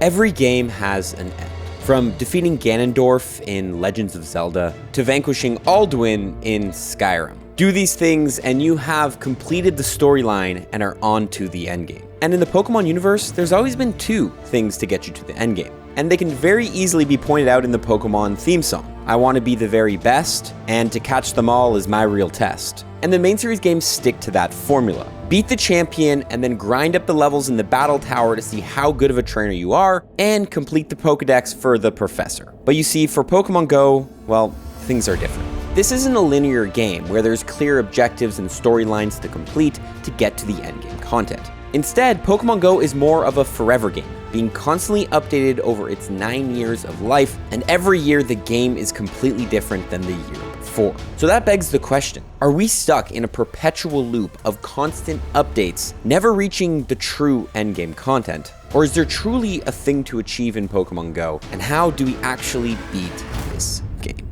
Every game has an end. From defeating Ganondorf in Legends of Zelda to vanquishing Alduin in Skyrim. Do these things and you have completed the storyline and are on to the endgame. And in the Pokemon universe, there's always been two things to get you to the endgame. And they can very easily be pointed out in the Pokemon theme song. I want to be the very best, and to catch them all is my real test. And the main series games stick to that formula. Beat the champion and then grind up the levels in the battle tower to see how good of a trainer you are, and complete the Pokedex for the professor. But you see, for Pokemon GO, well, things are different. This isn't a linear game where there's clear objectives and storylines to complete to get to the endgame content. Instead, Pokemon GO is more of a forever game, being constantly updated over its 9 years of life, and every year the game is completely different than the year before. So that begs the question, are we stuck in a perpetual loop of constant updates, never reaching the true endgame content? Or is there truly a thing to achieve in Pokemon GO, and how do we actually beat this game?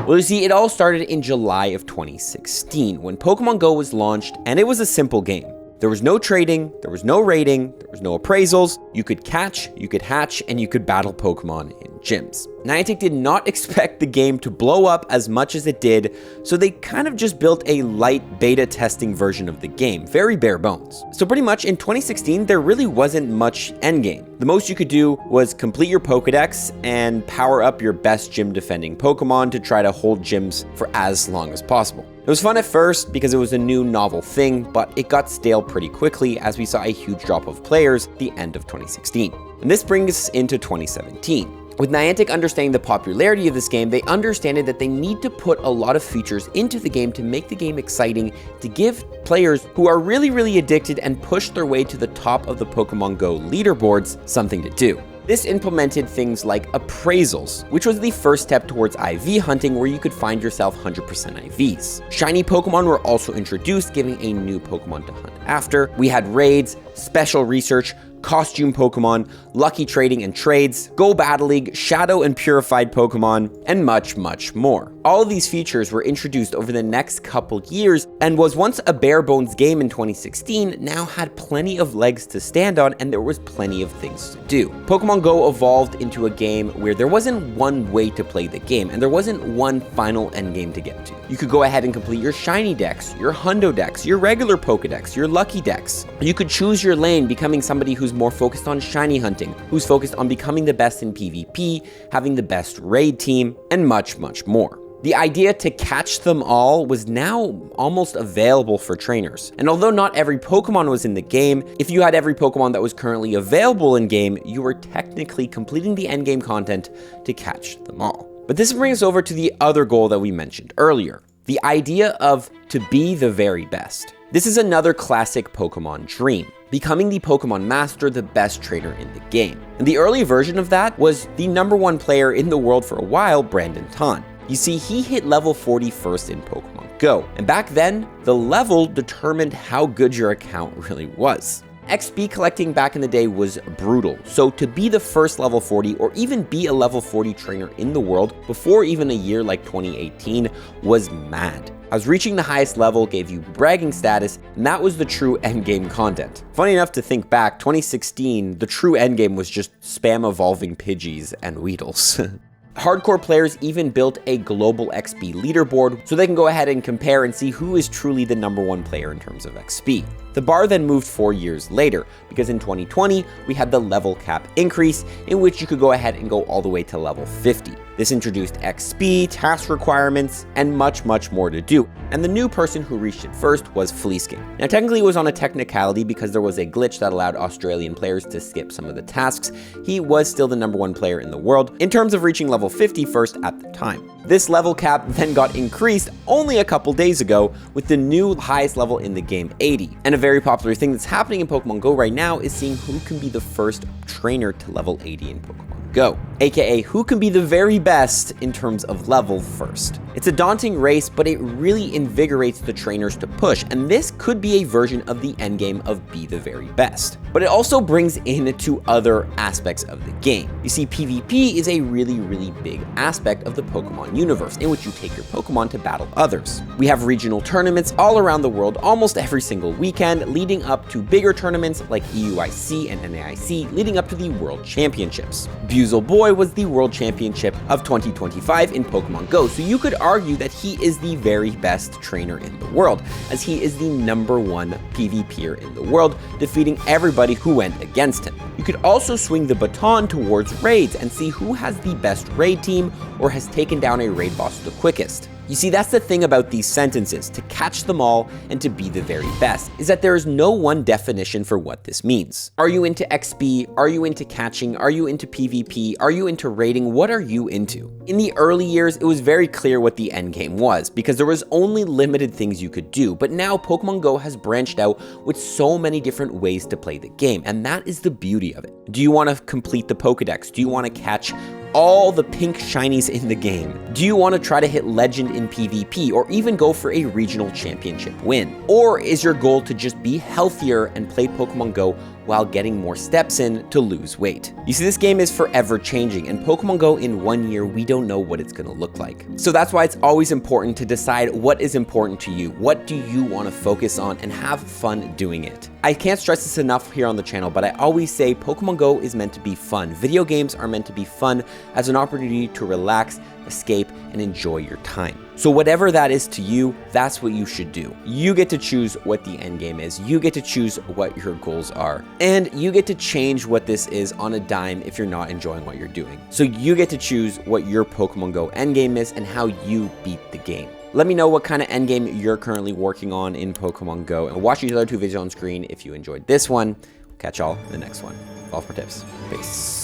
Well, you see, it all started in July of 2016 when Pokemon GO was launched, and it was a simple game. There was no trading, there was no rating, there was no appraisals. You could catch, you could hatch, and you could battle Pokemon in gyms. Niantic did not expect the game to blow up as much as it did, so they kind of just built a light beta testing version of the game, very bare bones. So pretty much in 2016, there really wasn't much endgame. The most you could do was complete your Pokedex and power up your best gym defending Pokemon to try to hold gyms for as long as possible. It was fun at first because it was a new novel thing, but it got stale pretty quickly as we saw a huge drop of players at the end of 2016. And this brings us into 2017. With Niantic understanding the popularity of this game, they understood that they need to put a lot of features into the game to make the game exciting, to give players who are really addicted and push their way to the top of the Pokemon GO leaderboards something to do. This implemented things like appraisals, which was the first step towards IV hunting where you could find yourself 100% IVs. Shiny Pokemon were also introduced, giving a new Pokemon to hunt after. We had raids, special research, costume Pokemon, lucky trading and trades, Go Battle League, Shadow and Purified Pokemon, and much more. All of these features were introduced over the next couple years and was once a bare bones game in 2016, now had plenty of legs to stand on and there was plenty of things to do. Pokemon GO evolved into a game where there wasn't one way to play the game and there wasn't one final endgame to get to. You could go ahead and complete your shiny dex, your hundo dex, your regular Pokedex, your lucky dex. You could choose your lane, becoming somebody who's more focused on shiny hunting, who's focused on becoming the best in PvP, having the best raid team, and much more. The idea to catch them all was now almost available for trainers. And although not every Pokemon was in the game, if you had every Pokemon that was currently available in game, you were technically completing the endgame content to catch them all. But this brings us over to the other goal that we mentioned earlier, the idea of to be the very best. This is another classic Pokemon dream, becoming the Pokemon Master, the best trainer in the game. And the early version of that was the #1 player in the world for a while, Brandon Tan. You see, he hit level 40 first in Pokemon GO, and back then, the level determined how good your account really was. XP collecting back in the day was brutal, so to be the first level 40 or even be a level 40 trainer in the world before even a year like 2018 was mad. As reaching the highest level gave you bragging status, and that was the true endgame content. Funny enough to think back, 2016, the true endgame was just spam evolving Pidgeys and Weedles. Hardcore players even built a global XP leaderboard so they can go ahead and compare and see who is truly the #1 player in terms of XP. The bar then moved 4 years later, because in 2020, we had the level cap increase in which you could go ahead and go all the way to level 50. This introduced XP, task requirements, and much more to do. And the new person who reached it first was Fleeskin. Now technically it was on a technicality because there was a glitch that allowed Australian players to skip some of the tasks. He was still the #1 player in the world in terms of reaching level 50 first at the time. This level cap then got increased only a couple days ago with the new highest level in the game, 80. And a very popular thing that's happening in Pokemon GO right now is seeing who can be the first trainer to level 80 in Pokemon Go, aka who can be the very best in terms of level first. It's a daunting race, but it really invigorates the trainers to push, and this could be a version of the endgame of be the very best. But it also brings in two other aspects of the game. You see, PvP is a really big aspect of the Pokemon universe, in which you take your Pokemon to battle others. We have regional tournaments all around the world almost every single weekend, leading up to bigger tournaments like EUIC and NAIC, leading up to the World Championships. Buzzle Boy was the World Championship of 2025 in Pokemon GO, so you could argue that he is the very best trainer in the world, as he is the #1 PvPer in the world, defeating everybody who went against him. You could also swing the baton towards raids and see who has the best raid team or has taken down a raid boss the quickest. You see, that's the thing about these sentences, to catch them all and to be the very best, is that there is no one definition for what this means. Are you into XP? Are you into catching? Are you into PvP? Are you into raiding? What are you into? In the early years, it was very clear what the endgame was, because there was only limited things you could do, but now Pokemon GO has branched out with so many different ways to play the game, and that is the beauty of it. Do you want to complete the Pokedex? Do you want to catch all the pink shinies in the game? Do you want to try to hit legend in PvP or even go for a regional championship win? Or is your goal to just be healthier and play Pokemon GO while getting more steps in to lose weight? You see, this game is forever changing, and Pokemon GO in 1 year, we don't know what it's gonna look like. So that's why it's always important to decide what is important to you. What do you want to focus on, and have fun doing it? I can't stress this enough here on the channel, but I always say Pokemon GO is meant to be fun. Video games are meant to be fun as an opportunity to relax, escape, and enjoy your time. So whatever that is to you, that's what you should do. You get to choose what the end game is. You get to choose what your goals are. And you get to change what this is on a dime if you're not enjoying what you're doing. So you get to choose what your Pokemon GO endgame is and how you beat the game. Let me know what kind of endgame you're currently working on in Pokemon GO, and watch these other two videos on screen if you enjoyed this one. Catch y'all in the next one. Follow for tips. Peace.